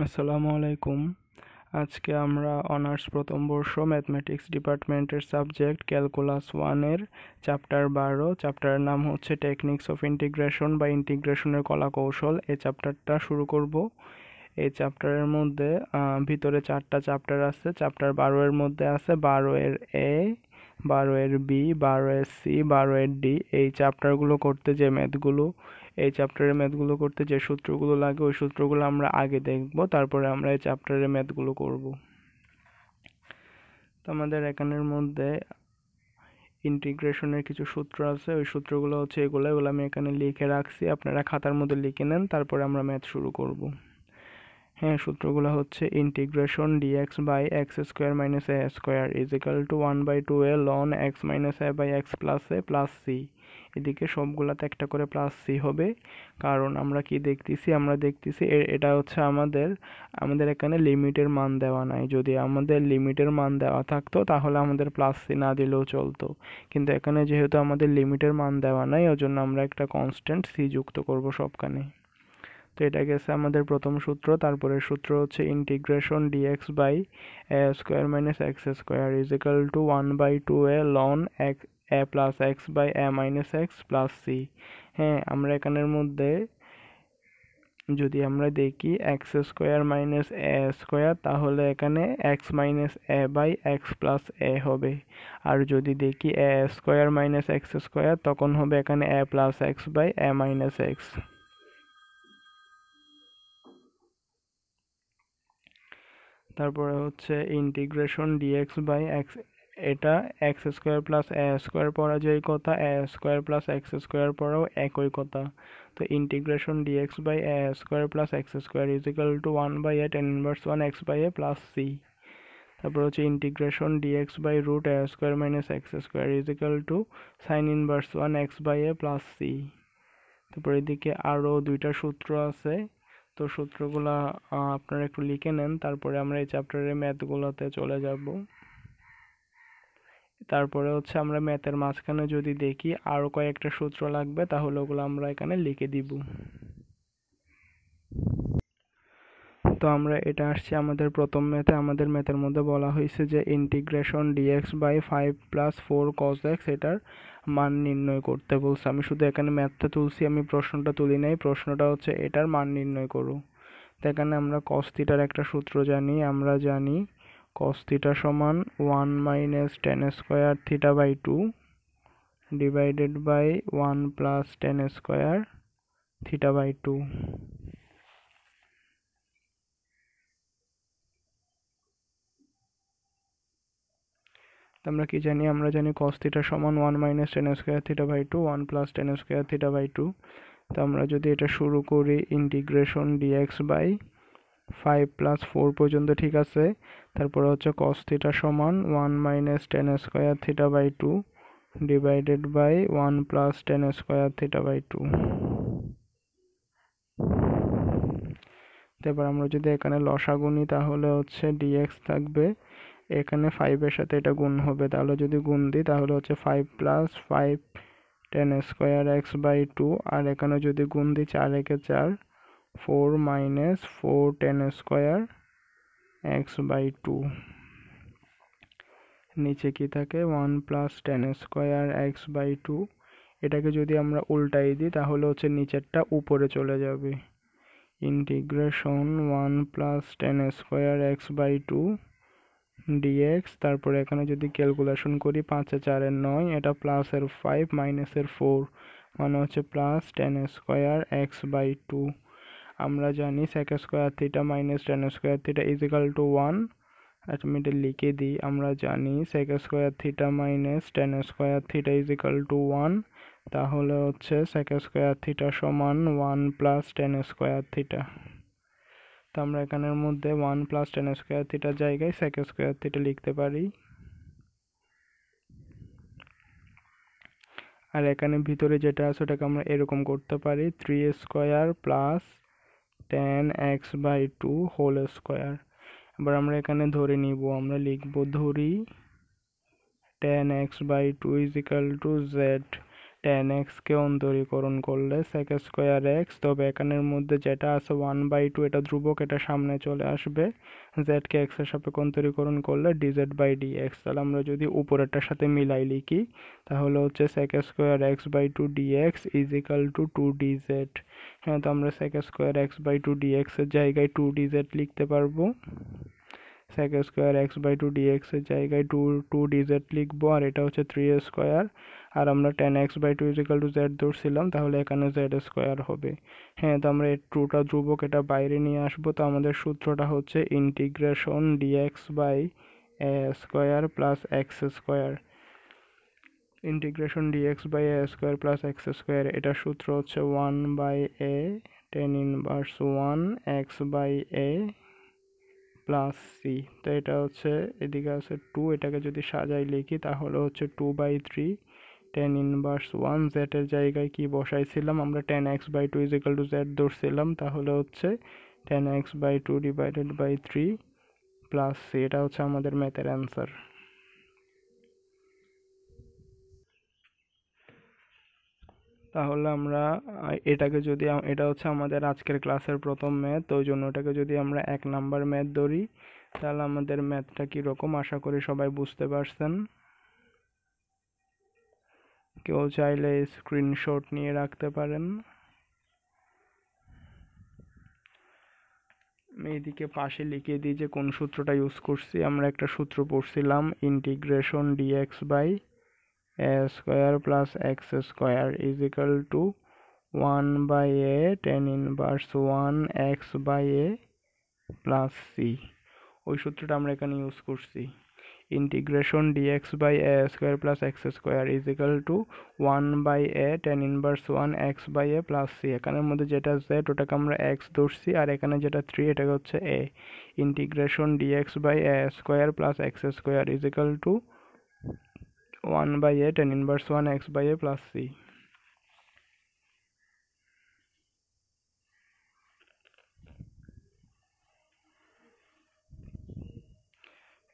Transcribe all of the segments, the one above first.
আসসালামু আলাইকুম। আজকে আমরা অনার্স প্রথম বর্ষ ম্যাথমেটিক্স ডিপার্টমেন্টের সাবজেক্ট ক্যালকুলাস 1-এর চ্যাপ্টার 12, চ্যাপ্টারের নাম হচ্ছে টেকনিক্স অফ ইন্টিগ্রেশন বা ইন্টিগ্রেশনের কলাকৌশল। এই চ্যাপ্টারটা শুরু করব। এই চ্যাপ্টারের মধ্যে ভিতরে 4টা চ্যাপ্টার আছে। চ্যাপ্টার 12 এর মধ্যে আছে 12 এর এ, 12 এর বি, 12 এর সি, 12 এর ডি। এই চ্যাপ্টারগুলো করতে যে ম্যাথগুলো এই চ্যাপ্টারের ম্যাথগুলো করতে যে সূত্রগুলো লাগে ওই সূত্রগুলো আমরা আগে দেখব, তারপরে আমরা এই চ্যাপ্টারের ম্যাথগুলো করব। তো আমাদের এখানের মধ্যে ইন্টিগ্রেশনের কিছু সূত্র আছে, ওই সূত্রগুলো হচ্ছে এগুলো এগুলো আমি এখানে লিখে রাখছি, আপনারা খাতার মধ্যে লিখে নেন, তারপরে আমরা ম্যাথ শুরু করব। হ্যাঁ, সূত্রগুলো হচ্ছে integration dx by x square minus a square is equal to 1/2a লন x minus a by x plus a plus c. এদিকে সবগুলাতে একটা করে প্লাস সি হবে, কারণ আমরা কি দেখতেছি, আমরা দেখতেছি এটা হচ্ছে আমাদের এখানে লিমিটের মান দেওয়া নাই। যদি আমাদের লিমিটের মান দেওয়া থাকতো তাহলে আমাদের প্লাস সি না দিলেও চলতো, কিন্তু এখানে যেহেতু আমাদের লিমিটের মান দেওয়া নাই ওই জন্য আমরা একটা কনস্ট্যান্ট সি যুক্ত করব সবখানে। তো এটা গেছে আমাদের প্রথম সূত্র। তারপরের সূত্র হচ্ছে integration dx by a square minus x square is equal to 1/2a লন a plus x by a minus x plus c. হ্যাঁ, আমরা এখানের মধ্যে যদি আমরা দেখি x square minus a square, তাহলে এখানে x minus a by x plus a হবে। আর যদি দেখি a square minus x square, তখন হবে এখানে a plus x by a minus x. তারপরে হচ্ছে ইন্টিগ্রেশন ডিএক্স বাই এক্স, এটা x square plus a square পড়া যেই কথা, a square plus x square পড়াও একই কথা। তো integration dx by a square plus x square is equal to 1/a tan inverse 1 x by a plus c. তারপর হচ্ছে integration dx by root a square minus x square is equal to sine inverse 1 x by a plus c. তারপর এদিকে আরও দুইটা সূত্র আছে, তো সূত্রগুলা আপনারা একটু লিখে নেন, তারপরে আমরা এই চ্যাপ্টারের ম্যাথগুলোতে চলে যাব। তারপরে হচ্ছে আমরা ম্যাথের মাঝখানে যদি দেখি আরও কয়েকটা সূত্র লাগবে, তাহলে ওগুলো আমরা এখানে লিখে দিব। তো আমরা এটা আসছি আমাদের প্রথম ম্যাথে। আমাদের ম্যাথের মধ্যে বলা হয়েছে যে integration dx by 5 + 4 cos x, এটার মান নির্ণয় করতে বলছে। আমি শুধু এখানে ম্যাথটা তুলছি, আমি প্রশ্নটা তুলি নাই। প্রশ্নটা হচ্ছে এটার মান নির্ণয় করো। তো এখানে আমরা cos থিটার একটা সূত্র জানি, আমরা জানি cos থিটা সমান 1 - tan square theta by 2 divided by 1 + tan square theta by 2। আমরা কি জানি, আমরা জানি cos থিটা সমান 1 - tan square theta by 2, 1 + tan square theta by 2। তো আমরা যদি এটা শুরু করি ইন্টিগ্রেশন ডিএক্স বাই 5 + 4 পর্যন্ত, ঠিক আছে। তারপরে হচ্ছে cos থিটা সমান 1 - tan square theta by 2 divided by 1 + tan square theta by 2। এবার আমরা যদি এখানে লসাগু নিই তাহলে হচ্ছে dx থাকবে, এখানে 5 এর সাথে এটা গুণ হবে, তাহলে যদি গুণ দিই তাহলে হচ্ছে 5 + 5 tan স্কয়ার x বাই 2, আর এখানে যদি গুণ দিই 4 একে 4, 4 - 4 tan স্কয়ার x বাই 2। নিচে কি থাকে 1 + tan স্কয়ার x বাই 2। এটাকে যদি আমরা উল্টাই দিই তাহলে হচ্ছে নিচেরটা উপরে চলে যাবে। Integration 1 + tan square x by 2 dx। তারপরে এখানে যদি ক্যালকুলেশন করি 5 এ 4 এর 9, এটা প্লাস এর 5 মাইনাস এর 4, মানে হচ্ছে plus tan square x by 2। আমরা জানি sec square theta minus tan square theta is equal to 1। আমি এটা লিখে দিই, আমরা জানি sec square theta minus tan square theta is equal to 1। তাহলে হচ্ছে sec স্কয়ার থিটা সমান 1 + tan স্কয়ার থিটা। তো আমরা এখানের মধ্যে 1 + tan স্কয়ার থিটার জায়গায় sec স্কয়ার থিটা লিখতে পারি। আর এখানে ভিতরে যেটা আছে ওটাকে আমরা এরকম করতে পারি 3 square plus tan x by 2 whole square. এবার আমরা এখানে ধরে নিব, আমরা লিখব ধরি tan x by 2 is equal to z। Tan এক্সকে অন্তরীকরণ করলে সেক স্কোয়ার এক্স, তবে এখানের মধ্যে যেটা আছে 1/2 এটা ধ্রুবক, এটা সামনে চলে আসবে। জেডকে এক্স এর সাপেক্ষে অন্তরীকরণ করলে ডিজেড বাই ডিএক্স। তাহলে আমরা যদি উপরেরটার সাথে মিলাই লিখি তাহলে হচ্ছে sec square x by 2 dx is equal to 2 dz. হ্যাঁ, তো আমরা sec square x by 2 dx এর জায়গায় 2 ডিজেড লিখতে পারবো। Sec square x by 2 dx এর জায়গায় 2 ডিজেড লিখবো, আর এটা হচ্ছে 3 স্কোয়ার। আর আমরা tan x by 2 is equal to z ধরছিলাম, তাহলে এখানে জেড স্কোয়ার হবে। হ্যাঁ, তো আমরা এই 2টা ধ্রুবক এটা বাইরে নিয়ে আসবো। তো আমাদের সূত্রটা হচ্ছে integration dx by a square plus x square. Integration dx by a square plus x square, এটার সূত্র হচ্ছে 1/a tan inverse 1 x by a plus c. তো এটা হচ্ছে, এদিকে আছে 2, এটাকে যদি সাজাই লিখি তাহলে হচ্ছে 2/3 টেন ইনভার্স 1। জেড এর জায়গায় কি বসাইছিলাম আমরা, tan x by 2 is equal to z ধরছিলাম, তাহলে হচ্ছে tan x by 2 divided by 3 plus c. এটা হচ্ছে আমাদের ম্যাথের অ্যান্সার। তাহলে আমরা এটাকে যদি এটা হচ্ছে আমাদের আজকের ক্লাসের প্রথম ম্যাথ, ওই জন্য এটাকে যদি আমরা 1 নাম্বার ম্যাথ ধরি তাহলে আমাদের ম্যাথটা কীরকম আশা করি সবাই বুঝতে পারছেন। কেউ চাইলে স্ক্রিনশট নিয়ে রাখতে পারেন। আমি এইদিকে পাশে লিখে দিই যে কোন সূত্রটা ইউজ করছি। আমরা একটা সূত্র পড়ছিলাম, integration dx by a square plus x square is equal to 1/a tan inverse 1 x by a plus c. ওই সূত্রটা আমরা এখানে ইউজ করছি। Integration dx by a square plus x square is equal to 1/a tan inverse 1 x by a plus c. এখানের মধ্যে যেটা Z ওটাকে আমরা এক্স ধরছি, আর এখানে যেটা 3 এটাকে হচ্ছে a. Integration dx by a square plus x square is equal to 1/a tan inverse 1 x by a plus c.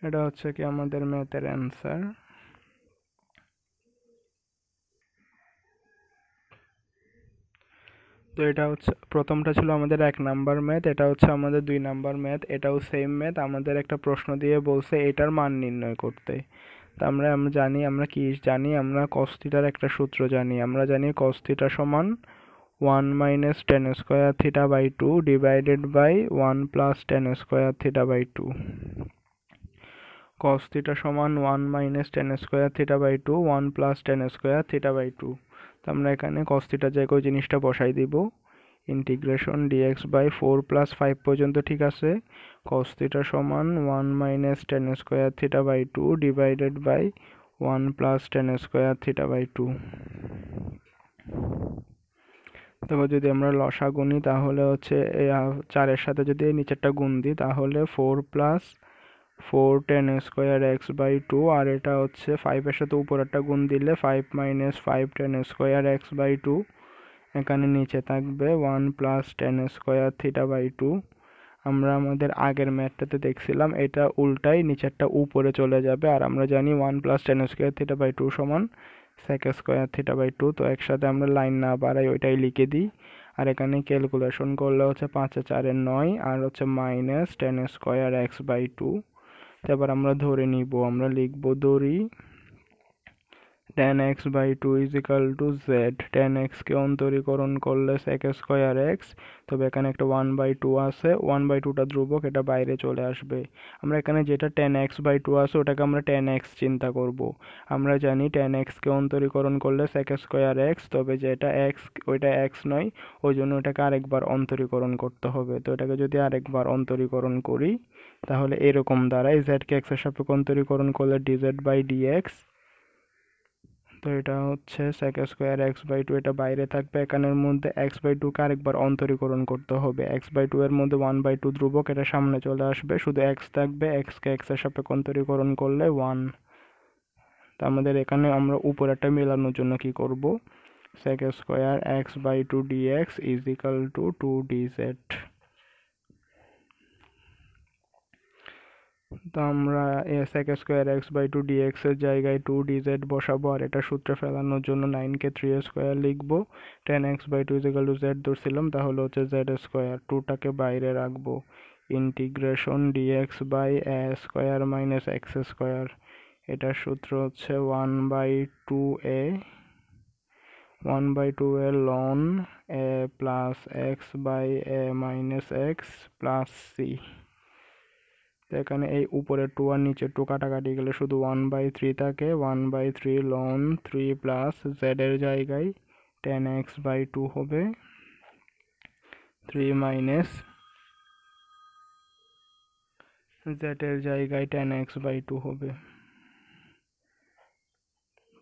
এটা হচ্ছে কি আমাদের ম্যাথের অ্যান্সার। তো এটা হচ্ছে প্রথমটা ছিল আমাদের 1 নাম্বার ম্যাথ, এটা হচ্ছে আমাদের 2 নাম্বার ম্যাথ। এটাও সেম ম্যাথ, আমাদের একটা প্রশ্ন দিয়ে বলছে এটার মান নির্ণয় করতে। তা আমরা জানি, আমরা কি জানি, আমরা cos থিটার একটা সূত্র জানি। আমরা জানি cos থিটা সমান 1 minus tan square theta by 2 divided by 1 plus tan square theta by 2। cos theta সমান 1 minus tan square theta by 2 1 plus tan square theta by 2। তো আমরা এখানে cos থিটার জায়গায় ওই জিনিসটা বসাই দিব। ইন্টিগ্রেশন ডিএক্স বাই 4 প্লাস 5 পর্যন্ত ঠিক আছে। cos থিটা সমান 1 minus tan square theta by 2 divided by 1 plus tan square theta by 2। তারপর যদি আমরা লসা গুনি তাহলে হচ্ছে 4-এর সাথে যদি নিচেরটা গুণ দিই তাহলে 4 plus 4 tan square x by 2, আর এটা হচ্ছে 5-এর সাথে উপরেরটা গুণ দিলে 5 minus 5 tan square x by 2। এখানে নিচে থাকবে 1 plus tan square theta by 2। আমরা আমাদের আগের ম্যাথটাতে দেখছিলাম এটা উল্টাই, নিচেরটা উপরে চলে যাবে। আর আমরা জানি 1 plus tan square theta by 2 সমান সেক স্কোয়ার থিটা বাই 2। তো একসাথে আমরা লাইন না বাড়াই ওইটাই লিখে দিই। আর এখানে ক্যালকুলেশন করলে হচ্ছে 5-4 9, আর হচ্ছে minus tan square x by 2। তারপর আমরা ধরে নিব, আমরা লিখব ধরি tan x by 2 is equal to z. Tan এক্সকে অন্তরীকরণ করলে সেক স্কোয়ার এক্স, তবে এখানে একটা 1/2 আছে, 1/2টা ধ্রুবক, এটা বাইরে চলে আসবে। আমরা এখানে যেটা টেন এক্স বাই 2 আছে ওটাকে আমরা টেন এক্স চিন্তা করব। আমরা জানি টেন এক্সকে অন্তরীকরণ করলে সেক স্কোয়ার এক্স, তবে যেটা এক্স ওইটা এক্স নয়, ওই জন্য এটাকে আরেকবার অন্তরীকরণ করতে হবে। তো এটাকে যদি আরেকবার অন্তরীকরণ করি তাহলে এরকম দাঁড়ায়, জেডকে এক্স এর সাপেক্ষে অন্তরীকরণ করলে ডিজেড বাই ডিএক্স। তো এটা হচ্ছে সেক স্কোয়ার এক্স বাই 2, এটা বাইরে থাকবে। এখানের মধ্যে এক্স বাই 2কে আরেকবার অন্তরীকরণ করতে হবে। এক্স বাই 2 এর মধ্যে 1/2 ধ্রুবক, এটা সামনে চলে আসবে, শুধু এক্স থাকবে। এক্সকে এক্স এর সাপেক্ষে অন্তরীকরণ করলে 1। তা আমাদের এখানে আমরা উপরেরটা মেলানোর জন্য কি করব, sec square x by 2 dx is equal to 2 dz. তো আমরা sec square x by two dx এর জায়গায় 2dz বসাবো, আর এটা সূত্রে ফেলানোর জন্য 9 কে 3 স্কোয়ার লিখবো। 10x by two is equal to z ধরছিলাম, তাহলে হচ্ছে z স্কোয়ার, 2টাকে বাইরে রাখবো। Integration dx by a square minus x square, এটার সূত্র হচ্ছে 1/2a 1/2a ln a plus x by a minus x plus c. তো এখানে এই উপরে 2 আর নিচে 2 কাটাকাটি গেলে শুধু 1/3 থাকে, 1/3 ln 3 প্লাস z এর জায়গায় 10x/2 হবে, 3 মাইনাস z এর জায়গায় 10x/2 হবে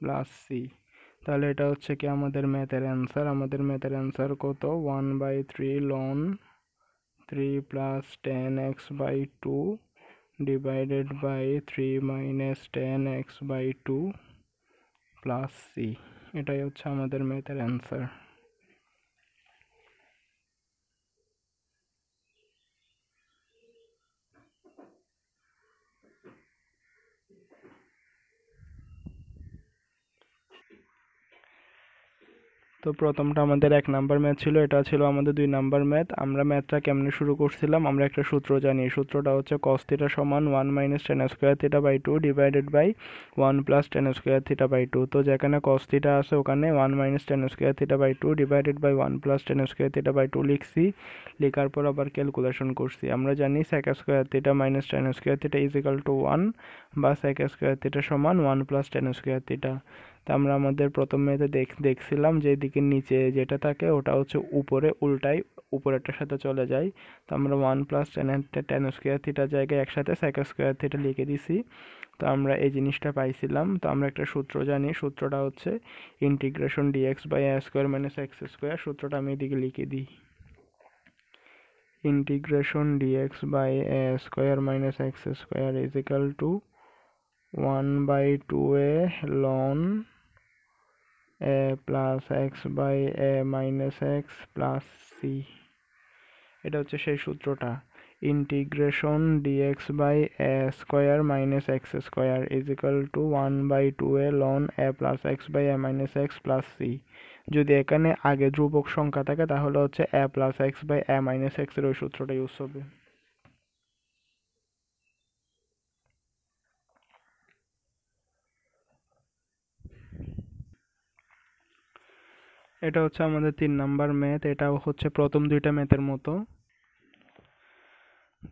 প্লাস সি। তাহলে এটা হচ্ছে কি আমাদের ম্যাথের অ্যান্সার। আমাদের ম্যাথের অ্যান্সার কত? 1/3 ln 3 plus 10x/2 divided by 3 minus 10x/2 plus c। এটাই হচ্ছে আমাদের ম্যাথের অ্যান্সার। তো প্রথমটা আমাদের 1 নাম্বার ম্যাথ ছিল, এটা ছিল আমাদের 2 নাম্বার ম্যাথ। আমরা ম্যাথটা কেমনে শুরু করছিলাম? আমরা একটা সূত্র জানি, সূত্রটা হচ্ছে cos θ সমান 1 minus tan square θ by 2 divided by 1 plus tan square θ by 2। তো যেখানে cos θ আছে ওখানে 1 minus tan square θ by 2 divided by 1 plus tan square θ by 2 লিখছি। লেখার পর আবার ক্যালকুলেশন করছি। আমরা জানি sec square θ minus tan square θ is equal to 1, বা sec স্কয়ার θ সমান 1 প্লাস tan স্কয়ার θ। তা আমরা আমাদের প্রথম ম্যাথে দেখছিলাম যে দিকে নিচে যেটা থাকে ওটা হচ্ছে উপরে উল্টাই উপরেরটার সাথে চলে যায়। তো আমরা 1 প্লাস tan স্কয়ার থিটা জায়গায় একসাথে sec স্কয়ার থিটা লিখে দিছি। তো আমরা এই জিনিসটা পাইছিলাম। তো আমরা একটা সূত্র জানি, সূত্রটা হচ্ছে integration dx by a square minus x square. সূত্রটা আমি এদিকে লিখে দিই, integration dx by a square minus x square is equal to 1/2a ln a plus x by a minus x plus c. এটা হচ্ছে সেই সূত্রটা, integration dx by a square minus x square is equal to 1/2a ln a plus x by a minus x plus c. যদি এখানে আগে ধ্রুবক সংখ্যা থাকে তাহলে হচ্ছে a plus x by a minus x এর ওই সূত্রটা ইউজ হবে। এটা হচ্ছে আমাদের 3 নাম্বার ম্যাথ। এটাও হচ্ছে প্রথম দুইটা ম্যাথের মতো।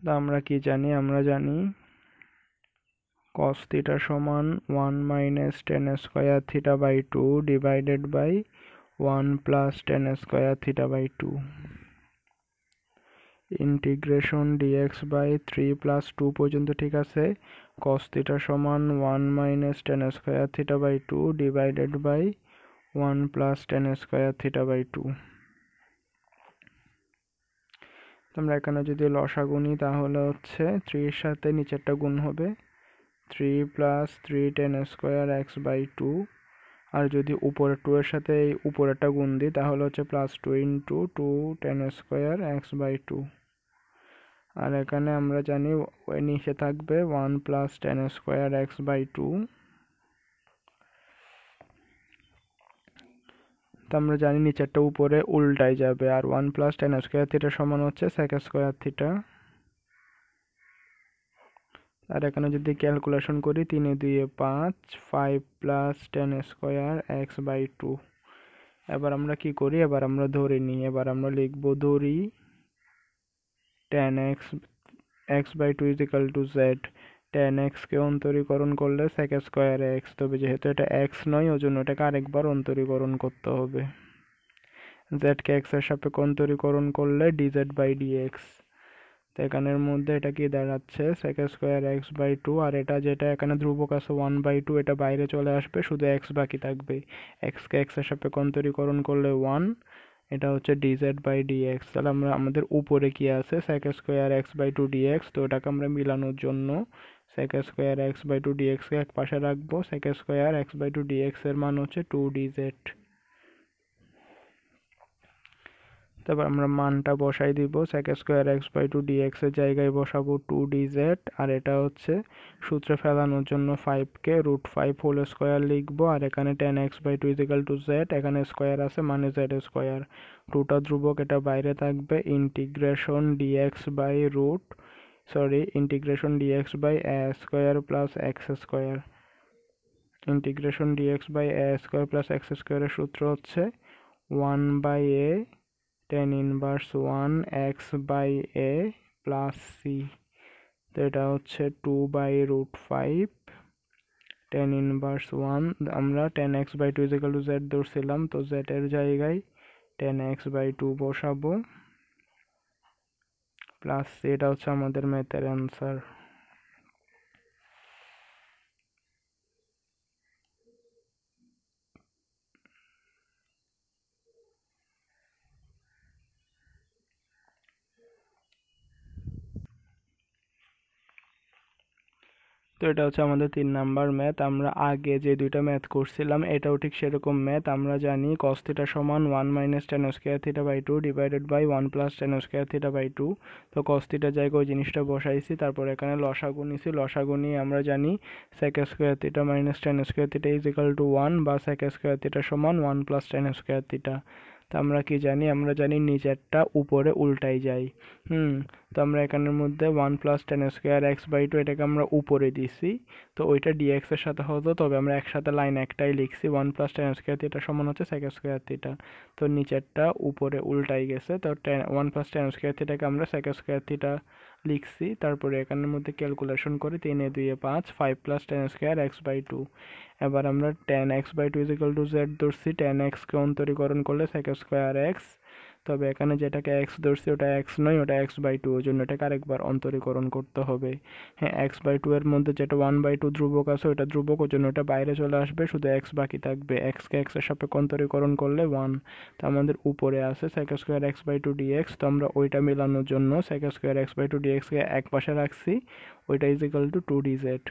তা আমরা কি জানি? আমরা জানি cos θ সমান 1 minus tan square θ by 2 divided by 1 plus tan square θ by 2। Integration dx by 3 plus 2 পর্যন্ত ঠিক আছে। cos θ সমান 1 minus tan square θ by 2 divided by 1 plus tan square θ by 2। আমরা এখানে যদি লসাগু নিই তাহলে হচ্ছে 3 এর সাথে নিচেরটা গুণ হবে, 3 plus 3 tan square x by 2। আর যদি উপরের 2 এর সাথে এই উপরেরটা গুণ দিই তাহলে হচ্ছে plus 2 into 2 tan square x by 2। আর এখানে আমরা জানি ওই নিচে থাকবে 1 plus tan square x by 2। তো আমরা জানি নিচেরটা উপরে উল্টাই যাবে, আর 1 প্লাস tan স্কয়ার থিটা সমান হচ্ছে sec স্কয়ার থিটা। আর এখানে যদি ক্যালকুলেশন করি 3 এ 2 এ 5, 5 plus tan square x by 2। এবার আমরা কি করি? এবার আমরা ধরে নিই। এবার আমরা লিখবো ধরি tan x by 2 is equal to z। tan x কে অন্তরীকরণ করলে sec স্কয়ার x, তবে যেহেতু এটা x নয় ওজন্য এটাকে আরেকবার অন্তরীকরণ করতে হবে। z কে x এর সাপেক্ষে অন্তরীকরণ করলে dz বাই dx। তো এখানের মধ্যে এটা কি দাঁড়াচ্ছে sec স্কয়ার x বাই 2, আর এটা যেটা এখানে ধ্রুবক আছে 1/2 এটা বাইরে চলে আসবে, শুধু x বাকি থাকবে। x কে x এর সাপেক্ষে অন্তরীকরণ করলে 1, এটা হচ্ছে dz বাই dx। তাহলে আমরা আমাদের উপরে কি আছে sec square x by 2 dx, তো এটাকে আমরা মিলানোর জন্য sec square x by 2 dx কে এক পাশে রাখবো। sec square x by 2 dx এর মান হচ্ছে 2 dz। তারপর আমরা মানটা বসাই দিব, sec square x by two dx এর জায়গায় বসাবো 2dz, আর এটা হচ্ছে সূত্রে ফেলানোর জন্য 5 কে √5 হোল স্কোয়ার লিখবো, আর এখানে tan x by two is equal to z, এখানে স্কোয়ার আছে মানে জেড স্কোয়ার, টুটা ধ্রুবক এটা বাইরে থাকবে, integration dx by integration dx by a square plus x square, integration dx by a square plus x স্কোয়ারের সূত্র হচ্ছে 1/a tan inverse 1 x by a plus c, তো এটা হচ্ছে 2/√5 tan ইনভার্স 1, আমরা tan x by two is equal to z ধরছিলাম, তো z এর জায়গায় tan x বাই টু বসাবো প্লাস c, এটা হচ্ছে আমাদের ম্যাথের অ্যান্সার। তো এটা হচ্ছে আমাদের 3 নাম্বার ম্যাথ। আমরা আগে যে দুইটা ম্যাথ করছিলাম এটাও ঠিক সেরকম ম্যাথ। আমরা জানি cos θ সমান 1 - tan square θ by 2 divided by 1 + tan square θ by 2। তো cos θ জায়গায় ওই জিনিসটা বসাইছি, তারপর এখানে লসাগু নিছি, লসাগু নিয়ে আমরা জানি sec স্কয়ার θ - tan স্কয়ার θ = 1 বা sec স্কয়ার θ সমান 1 + tan স্কয়ার θ। তো আমরা কি জানি, আমরা জানি নিচেরটা উপরে উল্টাই যায়। তো আমরা এখানের মধ্যে 1 + tan স্কয়ার x বাই 2 এটাকে আমরা উপরে দিছি, তো ওইটা dx এর সাথে হতো, তবে আমরা একসাথে লাইন একটাই লিখছি, 1 + tan স্কয়ার থিটা সমান হচ্ছে sec স্কয়ার থিটা। তো নিচেরটা উপরে উল্টাই গেছে, তো 1 + tan স্কয়ার থিটাকে আমরা sec স্কয়ার থিটা লিখছি। তারপরে এখানের মধ্যে ক্যালকুলেশন করে 3 এ 2 এ 5 + tan স্কয়ার x বাই 2। এবার আমরা tan x বাই 2 = z ধরছি, tan x কে অন্তরীকরণ করলে sec স্কয়ার x, তবে এখানে যেটাকে x ধরছি ওটা x নয়, ওটা x বাই 2, ওই জন্য এটাকে আরেকবার অন্তরীকরণ করতে হবে। হ্যাঁ, x বাই 2 এর মধ্যে যেটা 1/2 ধ্রুবক আছে ওটা ধ্রুবক, ওই জন্য ওটা বাইরে চলে আসবে, শুধু x বাকি থাকবে। x কে x এর সাপেক্ষে অন্তরীকরণ করলে 1। তো আমাদের উপরে আছে sec square x by 2 dx, তো আমরা ওইটা মেলানোর জন্য sec square x by 2 dx কে এক পাশে রাখছি, ওইটা ইজিক্যাল টু 2dz।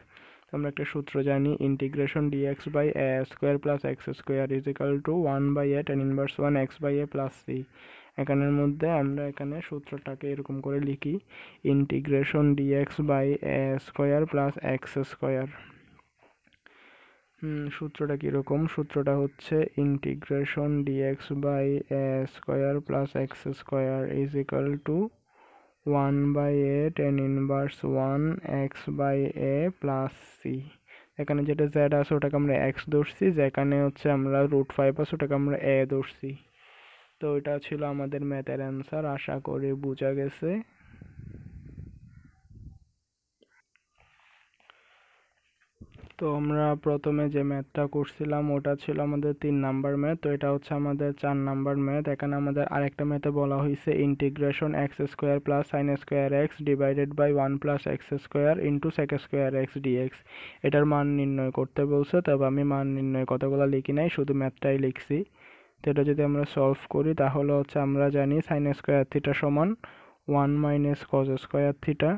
আমরা একটা সূত্র জানি, integration dx by a square plus x square is equal to 1/a tan inverse 1 x by a plus c। এখানের মধ্যে আমরা এখানে সূত্রটাকে এরকম করে লিখি, integration dx by a square plus x square. সূত্রটা কিরকম, সূত্রটা হচ্ছে integration dx by a square plus x square is equal to 1/a tan inverse 1 x by a plus c। এখানে যেটা z আছে ওটাকে আমরা x ধরছি, যেখানে হচ্ছে আমরা √5 আছে ওটাকে আমরা a ধরছি। তো এটা ছিল আমাদের ম্যাথের অ্যান্সার, আশা করি বোঝা গেছে। তো আমরা প্রথমে যে ম্যাথটা করছিলাম ওটা ছিল আমাদের 3 নাম্বার ম্যাথ, তো এটা হচ্ছে আমাদের 4 নাম্বার ম্যাথ। এখানে আমাদের আরেকটা ম্যাথে বলা হয়েছে integration x square plus sine square x divided by 1 + x square into sec square x dx, এটার মান নির্ণয় করতে বলছে, তবে আমি মান নির্ণয় কতগুলো লিখি নাই, শুধু ম্যাথটাই লিখছি। তো এটা যদি আমরা সলভ করি তাহলে হচ্ছে আমরা জানি সাইন স্কোয়ার থিটা সমান 1 - cos স্কোয়ার থিটা,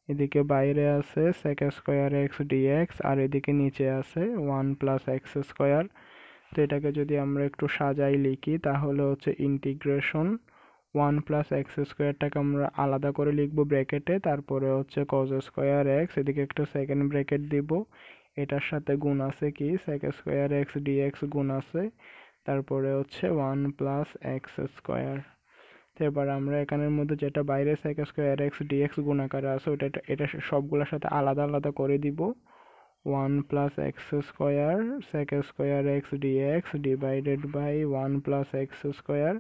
এদিকে বাইরে আছে sec স্কয়ার x dx, আর এদিকে নিচে আছে 1 + x স্কয়ার। তো এটাকে যদি আমরা একটু সাজাই লিখি তাহলে হচ্ছে ইন্টিগ্রেশন 1 + x স্কয়ারটাকে আমরা আলাদা করে লিখব ব্র্যাকেটে, তারপরে হচ্ছে cos স্কয়ার x, এদিকে একটা সেকেন্ড ব্র্যাকেট দিব, এটার সাথে গুণ আছে কি sec স্কয়ার x dx গুণ আছে, তারপরে হচ্ছে 1 + x স্কয়ার। তো এবার আমরা এখানের মধ্যে যেটা বাইরে sec স্কয়ার x dx গুণাকারে আছে ওটা এটা সবগুলোর সাথে আলাদা আলাদা করে দিব, 1 + x square sec square x dx divided by 1 + x square,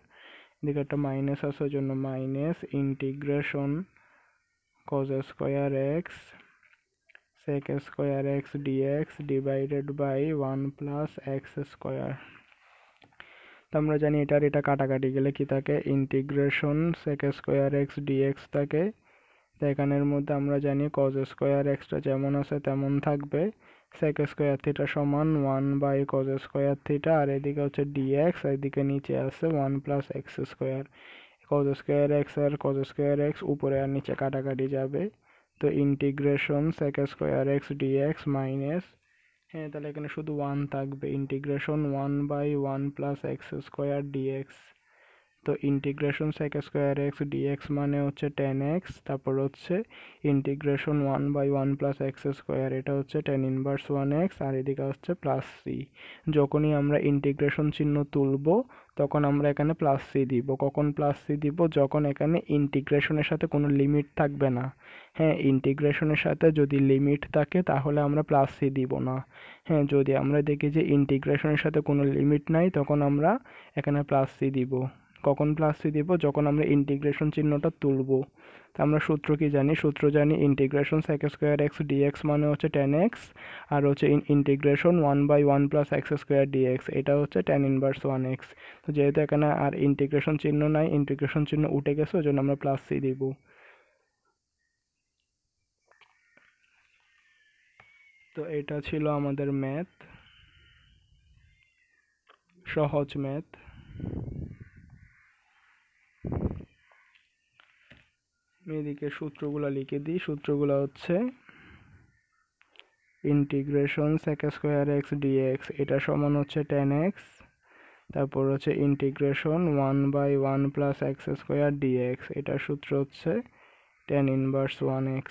এদিকে একটা মাইনাস আছে ওই জন্য minus, integration cos square x sec square x dx divided by 1 + x square. তো আমরা জানি এটা আর এটা কাটাকাটি গেলে কি থাকে, integration sec square x dx থাকে। তো এখানের মধ্যে আমরা জানি cos স্কয়ার xটা যেমন আছে তেমন থাকবে, sec স্কয়ার থিটা সমান 1/cos স্কয়ার থিটা, আর এদিকে হচ্ছে dx, এদিকে নিচে আছে 1 + x square. cos square x আর cos স্কয়ার x উপরে আর নিচে কাটাকাটি যাবে, তো integration sec square x dx minus, হ্যাঁ তাহলে এখানে শুধু 1 থাকবে, ইন্টিগ্রেশন 1/1 + x স্কয়ার dx। তো integration sec square x dx মানে হচ্ছে 10x, তারপর হচ্ছে ইন্টিগ্রেশন 1/1 প্লাস এক্স স্কোয়ার, এটা হচ্ছে tan ইনভার্স 1x, আর এদিকে হচ্ছে প্লাস সি। যখনই আমরা ইন্টিগ্রেশন চিহ্ন তুলব তখন আমরা এখানে প্লাস সি দিব। কখন প্লাস সি দিব? যখন এখানে ইন্টিগ্রেশনের সাথে কোনো লিমিট থাকবে না। হ্যাঁ, ইন্টিগ্রেশনের সাথে যদি লিমিট থাকে তাহলে আমরা প্লাস সি দিব না। হ্যাঁ, যদি আমরা দেখি যে ইন্টিগ্রেশনের সাথে কোনো লিমিট নাই তখন আমরা এখানে প্লাস সি দিব। কখন প্লাস সি দিব? যখন আমরা ইন্টিগ্রেশন চিহ্নটা তুলব। তা আমরা সূত্র কি জানি? সূত্র জানি integration sec square x dx মানে হচ্ছে 10x, আর হচ্ছে integration 1/1 plus x square dx, এটা হচ্ছে tan ইনভার্স 1x। তো যেহেতু এখানে আর ইন্টিগ্রেশন চিহ্ন নাই, ইন্টিগ্রেশন চিহ্ন উঠে গেছে, ওই জন্য আমরা প্লাস সি দিব। তো এটা ছিল আমাদের ম্যাথ, সহজ ম্যাথ। এদিকে সূত্রগুলো লিখে দিই। সূত্রগুলো হচ্ছে integration sec square x dx, এটা সমান হচ্ছে 10x, তারপর হচ্ছে integration 1/1 plus x square dx, এটার সূত্র হচ্ছে tan ইনভার্স 1x।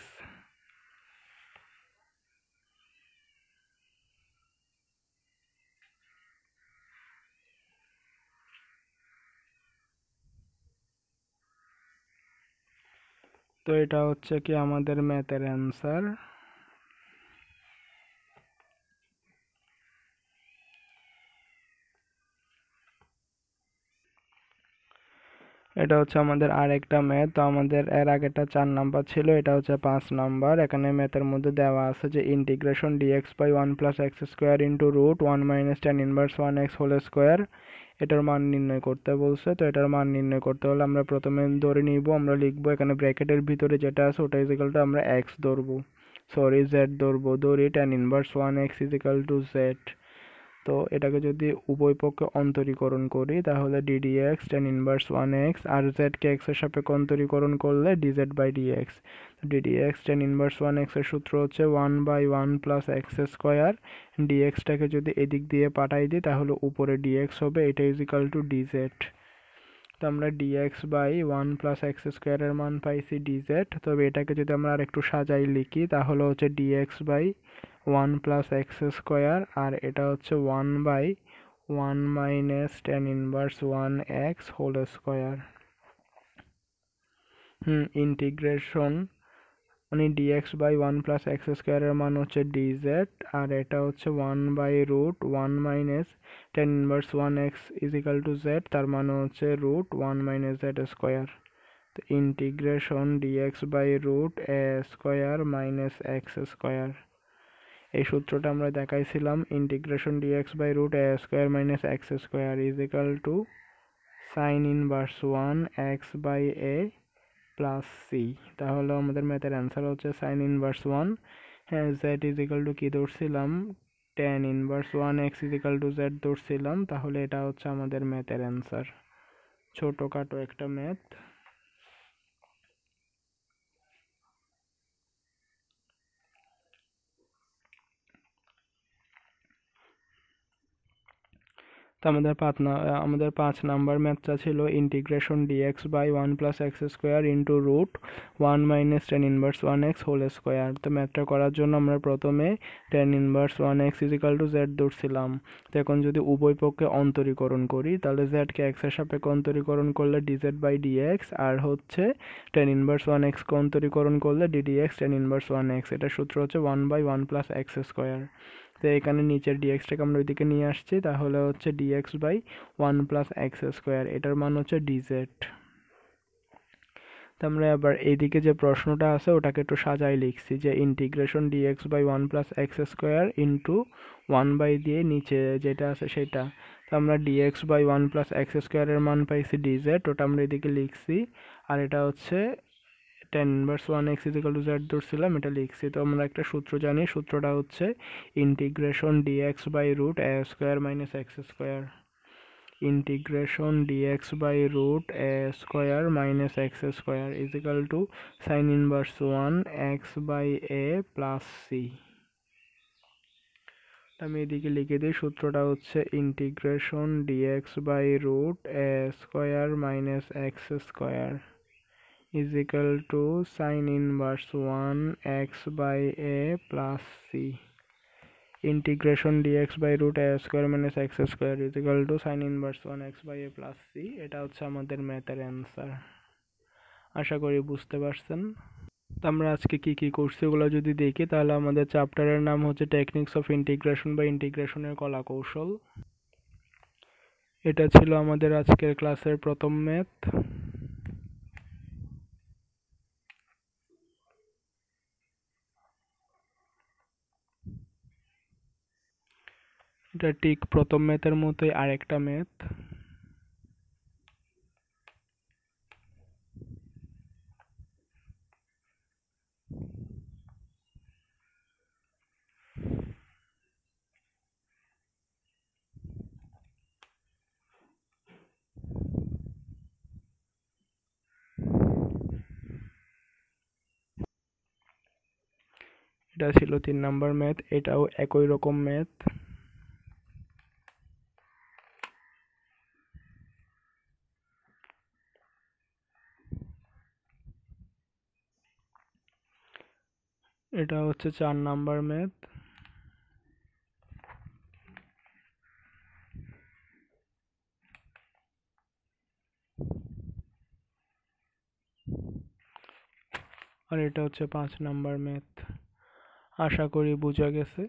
তো এটা হচ্ছে কি আমাদের ম্যাথের অ্যান্সার। এটা হচ্ছে আমাদের আরেকটা ম্যাথ। তো আমাদের এর আগেটা 4 নাম্বার ছিল, এটা হচ্ছে 5 নাম্বার। এখানে ম্যাথের মধ্যে দেওয়া আছে যে integration dx by 1 plus x square into root 1 minus tan inverse 1x whole square, এটার মান নির্ণয় করতে বলছে। তো এটার মান নির্ণয় করতে হলে আমরা প্রথমে ধরে নিব, আমরা লিখবো এখানে ব্র্যাকেটের ভিতরে যেটা আছে ওটা ইজ ইকাল টু আমরা x ধরবো, সরি z ধরবো, ধরি tan inverse 1x is equal to z। তো এটাকে যদি উভয় পক্ষে অন্তরীকরণ করি তাহলে ddx tan ইনভার্স 1x, আর z কে x এর সাপেক্ষে অন্তরীকরণ করলে dz by dx। ddx tan inverse 1x এর সূত্র হচ্ছে 1/1 প্লাস এক্স স্কোয়ার, dx টাকে যদি এদিক দিয়ে পাঠাই দিই তাহলে উপরে dx হবে, এটা ইজ ইকাল টু dz। তো আমরা dx বাই 1 প্লাস এক্স স্কোয়ারের মান পাইছি dz। তবে এটাকে যদি আমরা আর একটু সাজাই লিখি তাহলে হচ্ছে dx by 1 plus x square, আর এটা হচ্ছে 1/1 minus tan inverse 1x whole square. Integration মানে dx বাই 1 প্লাস এক্স স্কোয়ারের মান হচ্ছে dz, আর এটা হচ্ছে 1/√1 minus tan inverse 1x is equal to z, তার মানে হচ্ছে √1 মাইনাস z স্কোয়ার। তো integration dx by root a square minus x square, এই সূত্রটা আমরা দেখাইছিলাম। Integration dx by root a square minus x square is equal to sine inverse 1 x by a plus c. তাহলে আমাদের ম্যাথের answer হচ্ছে sign inverse 1, হ্যাঁ Z is equal to কি ধরছিলাম, tan inverse 1x is equal to z ধরছিলাম। তাহলে এটা হচ্ছে আমাদের ম্যাথের অ্যান্সার, ছোটোখাটো একটা ম্যাথ। তো আমাদের 5 নাম্বার ম্যাথটা ছিল integration dx by 1 plus x square into root 1 minus tan inverse 1x whole square. তো ম্যাথটা করার জন্য আমরা প্রথমে tan inverse 1x is equal to z ধরছিলাম। তো এখন যদি উভয় পক্ষে অন্তরীকরণ করি তাহলে জেডকে এক্স এর সাপেক্ষে অন্তরীকরণ করলে ডিজেড বাই ডিএক্স, আর হচ্ছে tan ইনভার্স 1x কে অন্তরীকরণ করলে ডিডিএক্স tan ইনভার্স 1x, এটার সূত্র হচ্ছে 1/1 প্লাস এক্স স্কোয়ার। তো এখানে নিচের ডিএক্সটাকে আমরা ওইদিকে নিয়ে আসছি, তাহলে হচ্ছে dx by 1 plus x square, এটার মান হচ্ছে ডিজেড। তো আমরা আবার এইদিকে যে প্রশ্নটা আছে ওটাকে একটু সাজাই লিখছি যে integration dx by 1 plus x square into 1 by দিয়ে নিচে যেটা আছে সেটা। তো আমরা ডিএক্স বাই 1 প্লাস এক্স স্কোয়ারের মান পাইছি ডিজেড, ওটা আমরা এদিকে লিখছি। আর এটা হচ্ছে tan inverse 1x is equal to z ধরছিলাম, এটা লিখছি। তো আমরা একটা সূত্র জানি, সূত্রটা হচ্ছে integration dx by root a square minus x square, integration dx by root a square minus x square is equal to sine inverse 1 x by a plus c. আমি এদিকে লিখে দিই, সূত্রটা হচ্ছে integration dx by root a square minus x square is equal to sine inverse 1 x by a plus c. Integration dx by root a square minus x square is equal to sine inverse 1 x by a plus c. এটা হচ্ছে আমাদের ম্যাথের answer. আশা করি বুঝতে পারছেন। তো আমরা আজকে কি কি করছি ওগুলো যদি দেখি, তাহলে আমাদের চ্যাপ্টারের নাম হচ্ছে টেকনিক্স অফ ইন্টিগ্রেশন বা ইন্টিগ্রেশনের কলা কৌশল। এটা ছিল আমাদের আজকের ক্লাসের প্রথম ম্যাথ। এটা ঠিক প্রথম ম্যাথের মতোই আরেকটা ম্যাথ। এটা ছিল 3 নাম্বার ম্যাথ, এটাও একই রকম ম্যাথ। এটা হচ্ছে 4 নাম্বার ম্যাথ। আর এটা হচ্ছে 5 নাম্বার ম্যাথ। আশা করি বোঝা গেছে।